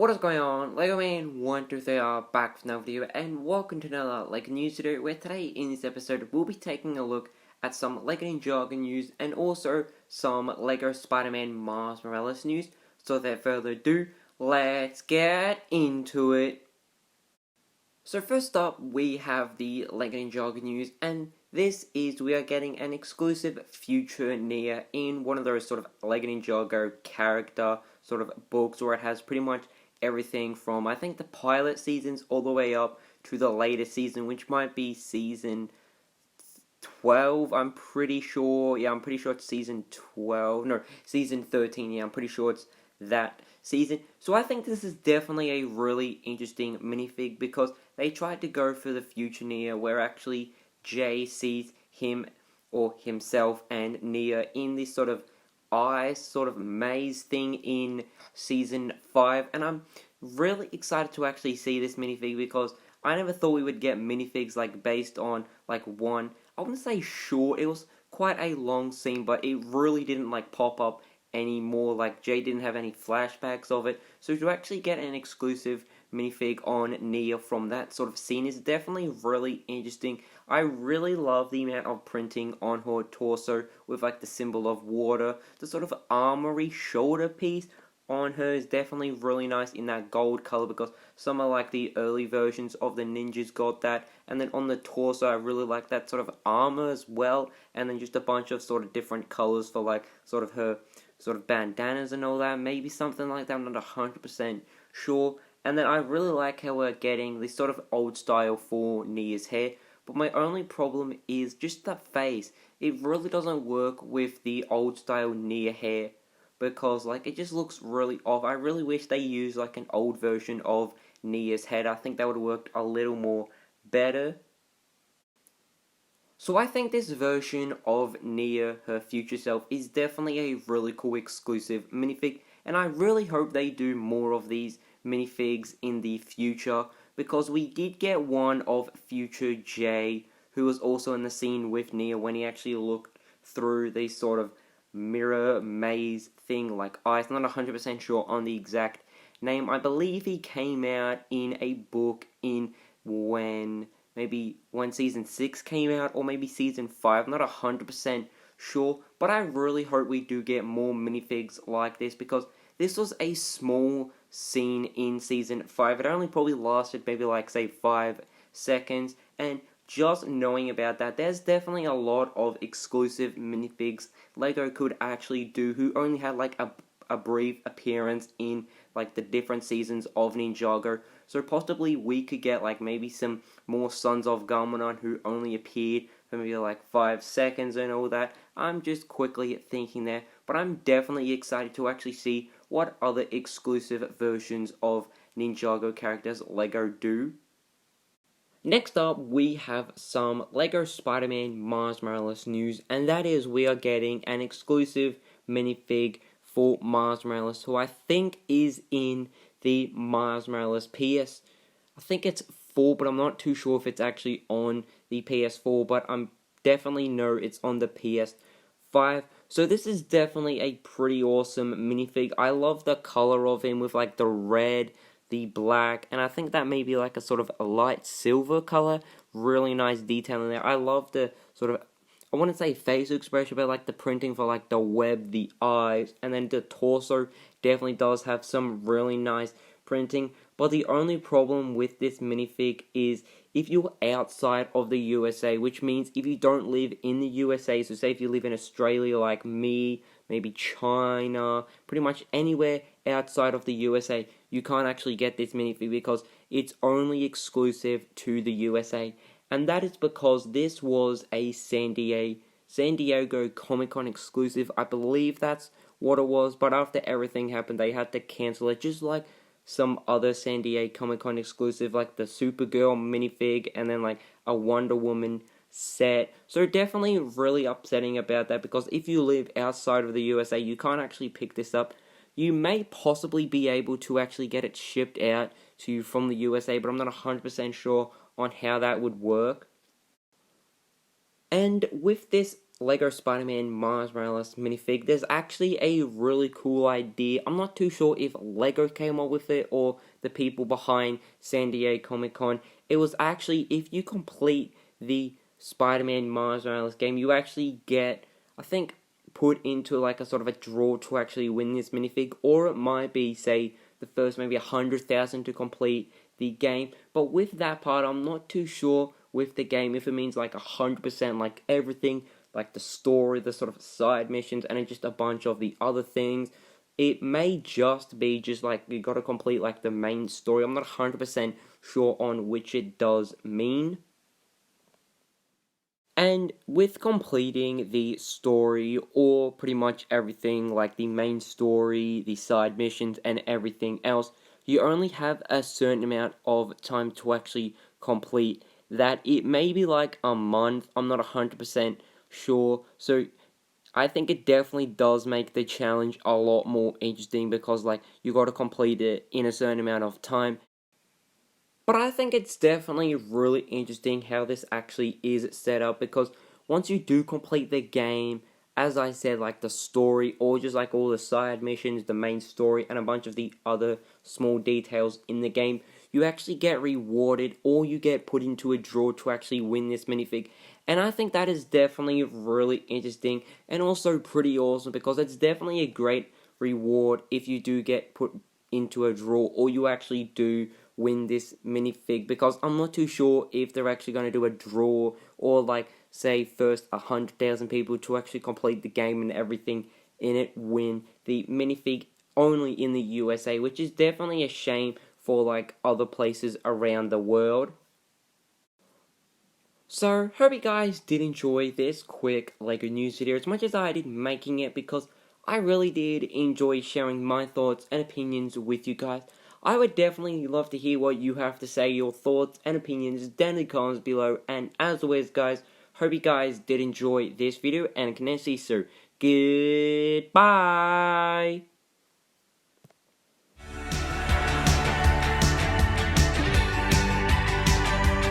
What is going on? Lego Man 123 are back with another video, and welcome to another Lego News video, where today in this episode we'll be taking a look at some Lego Ninjago news and also some Lego Spider-Man Miles Morales news. So without further ado, let's get into it. So first up, we have the Lego Ninjago news, and this is we are getting an exclusive future Nia in one of those sort of Lego Ninjago character sort of books, where it has pretty much everything from, I think, the pilot seasons all the way up to the latest season, which might be season 12, I'm pretty sure. Yeah, I'm pretty sure it's season 12. No, season 13. Yeah, I'm pretty sure it's that season. So I think this is definitely a really interesting minifig, because they tried to go for the future Nia, where actually Jay sees him or himself and Nia in this sort of maze thing in season 5, and I'm really excited to actually see this minifig, because I never thought we would get minifigs like based on like one, I wouldn't say short, it was quite a long scene, but it really didn't like pop up anymore. Like Jay didn't have any flashbacks of it, so to actually get an exclusive minifig on Nia from that sort of scene is definitely really interesting. I really love the amount of printing on her torso with like the symbol of water. The sort of armory shoulder piece on her is definitely really nice in that gold color, because some of like the early versions of the ninjas got that. And then on the torso, I really like that sort of armor as well, and then just a bunch of sort of different colors for like sort of her sort of bandanas and all that, maybe something like that, I'm not 100% sure. And then I really like how we're getting this sort of old style for Nia's hair, but my only problem is just the face. It really doesn't work with the old style Nia hair, because like it just looks really off. I really wish they used like an old version of Nia's head. I think that would have worked a little more better. So I think this version of Nia, her future self, is definitely a really cool exclusive minifig, and I really hope they do more of these minifigs in the future, because we did get one of future Jay, who was also in the scene with Nia when he actually looked through the sort of mirror maze thing like ice. I'm not 100% sure on the exact name. I believe he came out in a book in maybe when season 6 came out, or maybe season 5, I'm not 100% sure, but I really hope we do get more minifigs like this, because this was a small scene in season 5. It only probably lasted maybe like say 5 seconds, and just knowing about that, there's definitely a lot of exclusive minifigs Lego could actually do, who only had like a brief appearance in like the different seasons of Ninjago. So possibly we could get like maybe some more Sons of Garmadon who only appeared for maybe like 5 seconds and all that. I'm just quickly thinking there, but I'm definitely excited to actually see what other exclusive versions of Ninjago characters Lego do. Next up, we have some Lego Spider-Man Miles Morales news, and that is we are getting an exclusive minifig for Miles Morales, who I think is in the Miles Morales PS. I think it's 4, but I'm not too sure if it's actually on the PS4, but I'm definitely know it's on the PS5. So this is definitely a pretty awesome minifig. I love the color of him with like the red, the black, and I think that may be like a sort of a light silver color. Really nice detail in there. I love the sort of, I wouldn't say facial expression, but like the printing for like the web, the eyes, and then the torso definitely does have some really nice printing. But the only problem with this minifig is if you're outside of the USA, which means if you don't live in the USA, so say if you live in Australia like me, maybe China, pretty much anywhere outside of the USA, you can't actually get this minifig, because it's only exclusive to the USA. And that is because this was a San Diego Comic-Con exclusive. I believe that's what it was, but after everything happened, they had to cancel it, just like some other San Diego Comic-Con exclusive, like the Supergirl minifig, and then like a Wonder Woman set. So definitely really upsetting about that, because if you live outside of the USA, you can't actually pick this up. You may possibly be able to actually get it shipped out to you from the USA, but I'm not 100% sure on how that would work. And with this Lego Spider-Man Miles Morales minifig, there's actually a really cool idea. I'm not too sure if Lego came up with it or the people behind San Diego Comic-Con. It was actually, if you complete the Spider-Man Miles Morales game, you actually get, I think, put into like a sort of a draw to actually win this minifig, or it might be, say, the first maybe 100,000 to complete the game. But with that part, I'm not too sure with the game if it means like 100%, like everything, like the story, the sort of side missions, and just a bunch of the other things. It may just be just like you gotta complete like the main story. I'm not 100% sure on which it does mean. And with completing the story, or pretty much everything, like the main story, the side missions, and everything else, you only have a certain amount of time to actually complete that. It may be like a month, I'm not 100% sure. So I think it definitely does make the challenge a lot more interesting, because like you got to complete it in a certain amount of time. But I think it's definitely really interesting how this actually is set up, because once you do complete the game, as I said, like the story, or just like all the side missions, the main story, and a bunch of the other small details in the game, you actually get rewarded, or you get put into a draw to actually win this minifig. And I think that is definitely really interesting, and also pretty awesome, because it's definitely a great reward if you do get put into a draw, or you actually do win this minifig, because I'm not too sure if they're actually going to do a draw, or like say first 100,000 people to actually complete the game and everything in it win the minifig only in the USA, which is definitely a shame for like other places around the world. So, hope you guys did enjoy this quick LEGO news video as much as I did making it, because I really did enjoy sharing my thoughts and opinions with you guys. I would definitely love to hear what you have to say, your thoughts and opinions down in the comments below. And as always, guys, hope you guys did enjoy this video, and can I see so. Goodbye!